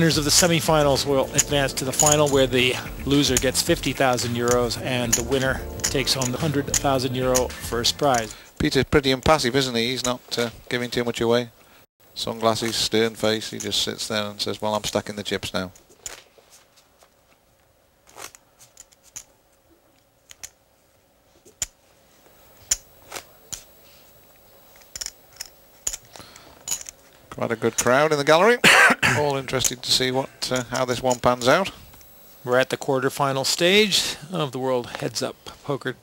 Winners of the semi-finals will advance to the final, where the loser gets 50,000 euros and the winner takes home the 100,000 euro first prize. Peter's pretty impassive, isn't he? He's not giving too much away. Sunglasses, stern face, he just sits there and says, well, I'm stacking the chips now. Quite a good crowd in the gallery. All interested to see how this one pans out. We're at the quarterfinal stage of the World Heads Up Poker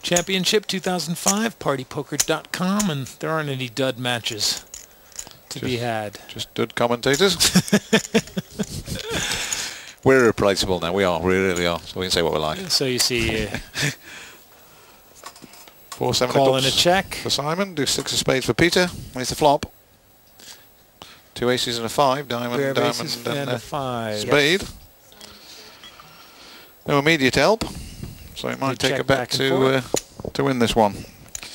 Championship 2005, partypoker.com, and there aren't any dud matches to be had. Just dud commentators. We're irreplaceable now. We really are. So we can say what we like. So you see 4-7 call in a check for Simon. Do 6 of spades for Peter. Here's the flop. 2 aces and a 5. Diamond, and a 5. Spade. Yes. No immediate help, so it might take a bet to win this one.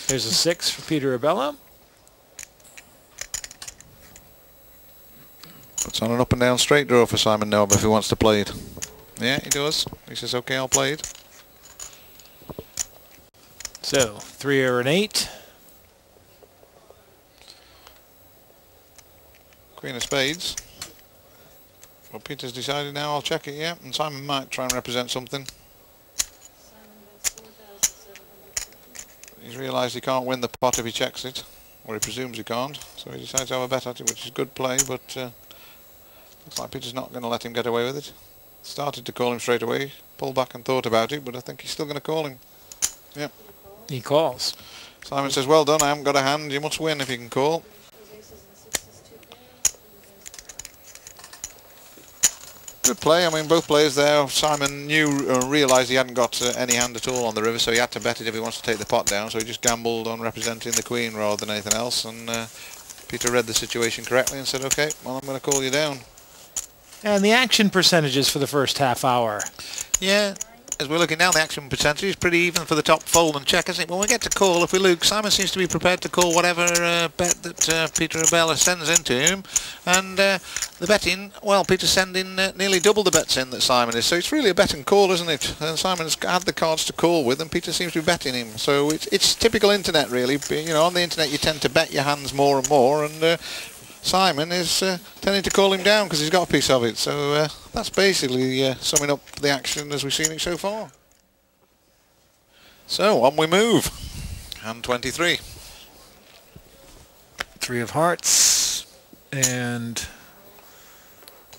There's a 6 for Peter Abella. Puts on an up and down straight draw for Simon Noble if he wants to play it. Yeah, he does. He says, okay, I'll play it. So, 3 or an 8. Queen of spades. Well, Peter's decided now, I'll check it, yeah, and Simon might try and represent something. He's realised he can't win the pot if he checks it, or he presumes he can't, so he decides to have a bet at it, which is good play, but looks like Peter's not going to let him get away with it. Started to call him straight away, pulled back and thought about it, but I think he's still going to call him. Yep. He calls. Simon says, well done, I haven't got a hand, you must win if you can call. Good play. I mean, both players there. Simon realised he hadn't got any hand at all on the river, so he had to bet it if he wants to take the pot down. So he just gambled on representing the queen rather than anything else. And Peter read the situation correctly and said, "Okay, well, I'm going to call you down." And the action percentages for the first half hour. Yeah. As we're looking now, the action percentage is pretty even for the top fold and check, isn't it? When we get to call, if we lose, Simon seems to be prepared to call whatever bet that Peter Abella sends into him. And the betting, well, Peter's sending nearly double the bets in that Simon is. So it's really a bet and call, isn't it? And Simon's had the cards to call with, and Peter seems to be betting him. So it's typical internet, really. You know, on the internet you tend to bet your hands more and more, and Simon is tending to call him down because he's got a piece of it. So that's basically summing up the action as we've seen it so far. So on we move. Hand 23. 3 of hearts and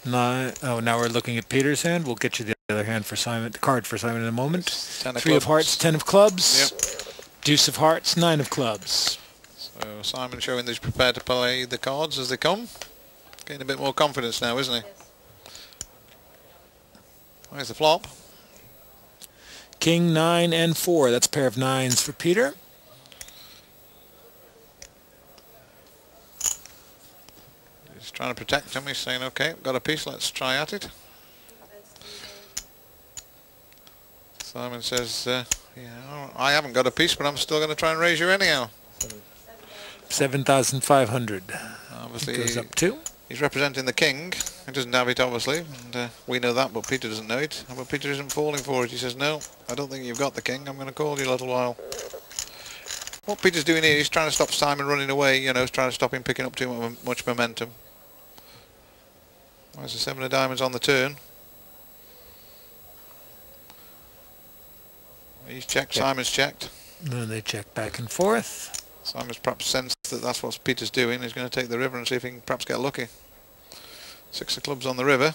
9. Oh, now we're looking at Peter's hand. We'll get you the other hand for Simon, the card for Simon in a moment. 3 of hearts, 10 of clubs. Yep. Deuce of hearts, 9 of clubs. So Simon showing that he's prepared to play the cards as they come. Getting a bit more confidence now, isn't he? Where's the flop? King, 9 and 4. That's a pair of 9s for Peter. He's trying to protect him. He's saying, okay, got a piece, let's try at it. Simon says, yeah, I haven't got a piece, but I'm still going to try and raise you anyhow. 7,500. Obviously, it goes up 2. He's representing the king. He doesn't have it, obviously, and we know that, but Peter doesn't know it. But Peter isn't falling for it. He says, no, I don't think you've got the king. I'm going to call you a little while. What Peter's doing here, he's trying to stop Simon running away, you know, he's trying to stop him picking up too much momentum. There's the 7 of diamonds on the turn. He's checked, yeah. Simon's checked. And they check back and forth. Simon's perhaps sensed that that's what Peter's doing. He's going to take the river and see if he can perhaps get lucky. 6 of clubs on the river.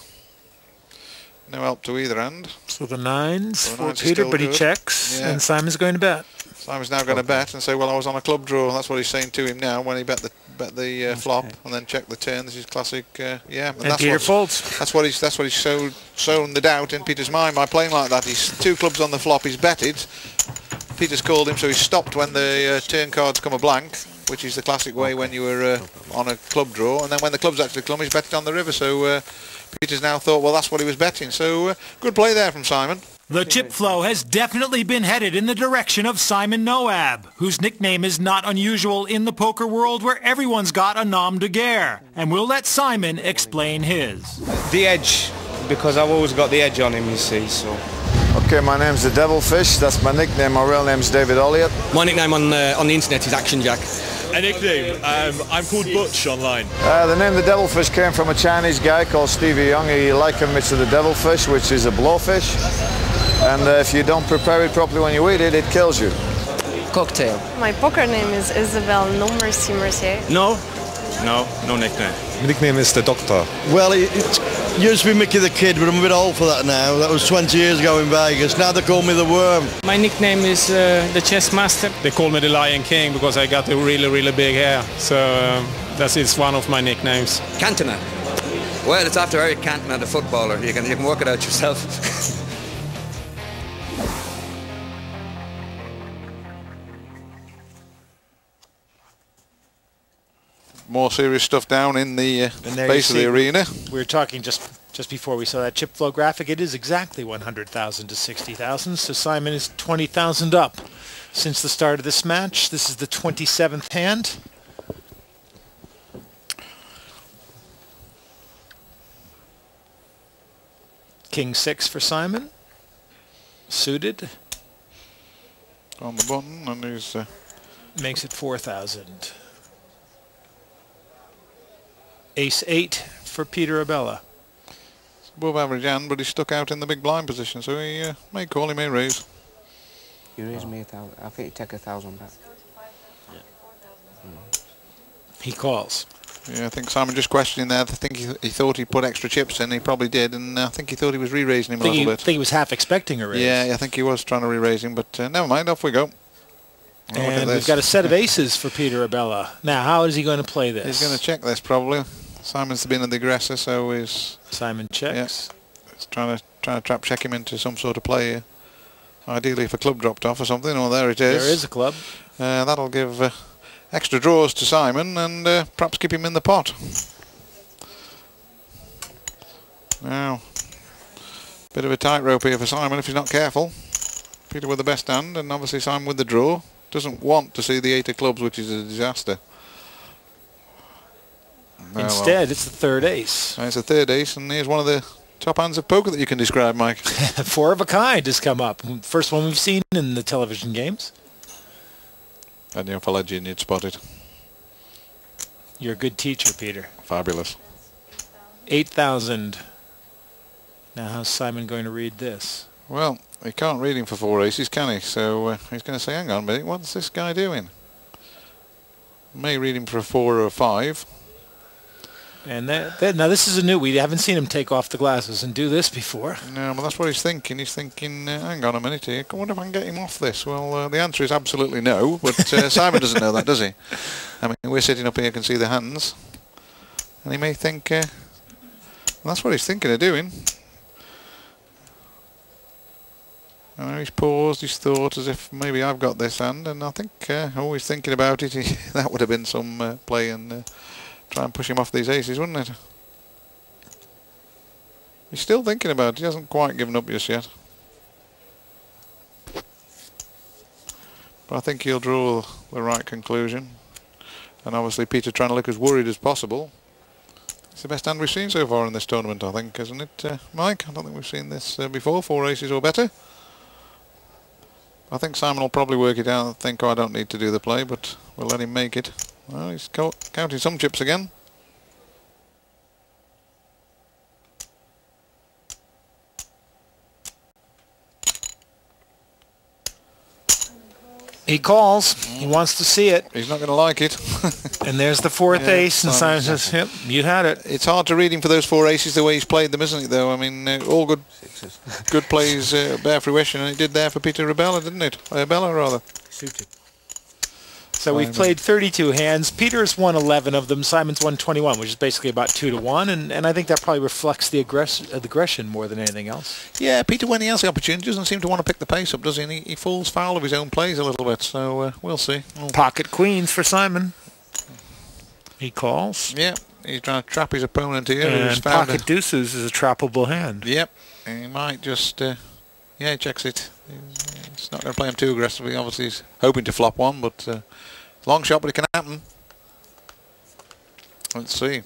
No help to either hand. So the 9s for Peter, but he checks, yeah. And Simon's going to bet. Simon's now going to bet and say, well, I was on a club draw. That's what he's saying to him now when he bet the flop and then check the turn. This is classic, yeah. And that's Peter folds. That's what he's sown the doubt in Peter's mind by playing like that. He's 2 clubs on the flop. He's betted. Peter's called him, so he's stopped when the turn cards come a blank, which is the classic way when you were on a club draw, and then when the clubs actually come, he's betted on the river. So Peter's now thought, well, that's what he was betting. So good play there from Simon. The chip flow has definitely been headed in the direction of Simon Noab, whose nickname is not unusual in the poker world where everyone's got a nom de guerre. And we'll let Simon explain his. The edge, because I've always got the edge on him, you see, so. Okay, my name's the Devilfish. That's my nickname. My real name's David Elliott. My nickname on the internet is Action Jack. A nickname? I'm called Butch online. The name the Devilfish came from a Chinese guy called Stevie Young. He likened me to the Devilfish, which is a blowfish. And if you don't prepare it properly when you eat it, it kills you. Cocktail. My poker name is Isabelle No Mercy Mercier. No nickname. My nickname is the Doctor. Well, it used to be Mickey the Kid, but I'm a bit old for that now. That was 20 years ago in Vegas. Now they call me the Worm. My nickname is the Chess Master. They call me the Lion King because I got a really big hair. So that is one of my nicknames. Cantona. Well, it's after Eric Cantona, the footballer. You can work it out yourself. More serious stuff down in the base of the arena. We were talking just before we saw that chip flow graphic. It is exactly 100,000 to 60,000. So Simon is 20,000 up since the start of this match. This is the 27th hand. King 6 for Simon. Suited. On the button, and he's makes it 4,000. Ace 8 for Peter Abella. It's above average hand, but he's stuck out in the big blind position, so he may call, he may raise. You raise me 1,000. I think you take 1,000 back. Yeah. He calls. Yeah, I think Simon just questioning there. I think he thought he put extra chips in. He probably did, and I think he thought he was re-raising him a little bit. I think he was half expecting a raise. Yeah, I think he was trying to re-raise him, but never mind. Off we go. And we've got a set of aces for Peter Abella. Now, how is he going to play this? He's going to check this probably. Simon's been the aggressor, so he's Simon checks. Yeah, he's trying to trap check him into some sort of play here. Ideally, if a club dropped off or something. Oh, there it is. There is a club. That'll give extra draws to Simon and perhaps keep him in the pot. Now, bit of a tightrope here for Simon if he's not careful. Peter with the best hand, and obviously Simon with the draw. Doesn't want to see the 8 of clubs, which is a disaster. Instead, it's the third ace. It's the third ace, and here's one of the top hands of poker that you can describe, Mike. 4 of a kind has come up. First one we've seen in the television games. And if I led you, you'd spot it. You're a good teacher, Peter. Fabulous. 8,000. Now, how's Simon going to read this? Well, he can't read him for 4 aces, can he? So he's going to say, hang on a minute, what's this guy doing? May read him for a 4 or a 5. And now this is a new. We haven't seen him take off the glasses and do this before. No, but that's what he's thinking. He's thinking, hang on a minute here. I wonder if I can get him off this. Well, the answer is absolutely no. But Simon doesn't know that, does he? I mean, we're sitting up here, can see the hands, and he may think. Well, that's what he's thinking of doing. I know he's paused. He's thought as if maybe I've got this hand, and I think always thinking about it. That would have been some play and. Try and push him off these aces, wouldn't it? He's still thinking about it. He hasn't quite given up just yet. But I think he'll draw the right conclusion. And obviously Peter trying to look as worried as possible. It's the best hand we've seen so far in this tournament, I think, isn't it, Mike? I don't think we've seen this before. 4 aces or better. I think Simon will probably work it out and think, oh, I don't need to do the play, but we'll let him make it. Well, he's counting some chips again. He calls. He wants to see it. He's not going to like it. And there's the 4th ace, and Simon says, yep, you had it. It's hard to read him for those 4 aces the way he's played them, isn't it, though? I mean, all good plays bear fruition, and it did there for Peter Abella, didn't it? Abella, rather. Suited. So we've played 32 hands. Peter's won 11 of them. Simon's won 21, which is basically about 2 to 1. And I think that probably reflects the aggression more than anything else. Yeah, Peter, when he has the opportunity, doesn't seem to want to pick the pace up, does he? And he falls foul of his own plays a little bit. So we'll see. Pocket queens for Simon. He calls. Yeah, he's trying to trap his opponent here. And pocket deuces is a trappable hand. Yep, he might just Yeah, he checks it. He's not going to play him too aggressively. Obviously, he's hoping to flop one, but long shot, but it can happen. Let's see.